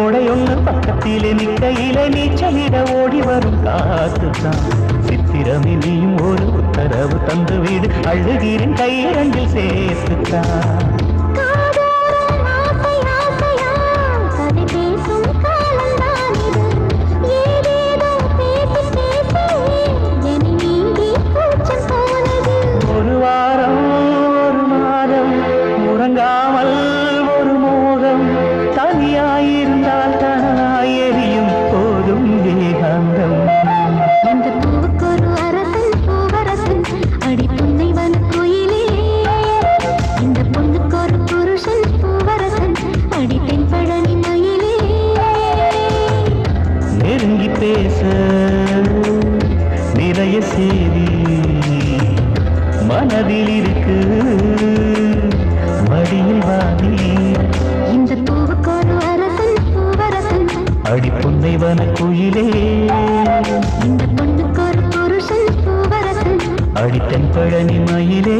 ஓடையொன்னு பக்கத்திலே நிக்கையிலே நீச்சலிட ஓடி வரும் காத்துத்தான். சித்திரமினியும் ஒரு உத்தரவு தந்து வீடு அழுகிறேன் கையிரண்டில் சேர்த்துத்தான். ஒரு வாரம் ஒரு மாதம் உறங்காமல் ஒரு மோகம் தனியாயிருந்தால் தனாய் எரியும் போதும் ஏகாந்தம். இந்த பூவுக்கொரு அரசன் பூவரசன் அடி பொன்னை வனக்குயிலே. இந்த பொண்ணுக்கொரு புருஷன் பூவரசன் அடி தென்பழனி மயிலே. நெருங்கி பேச நிறைய செய்தி மனதில் இருக்கு மடியில் வாதி. இந்த பூவுக்கொரு அரசன் பூவரசன் அடி பொன்னை வனக்குயிலே. இந்த பொண்ணுக்கொரு புருஷன் பூவரசன் அடி தென்பழனி மயிலே.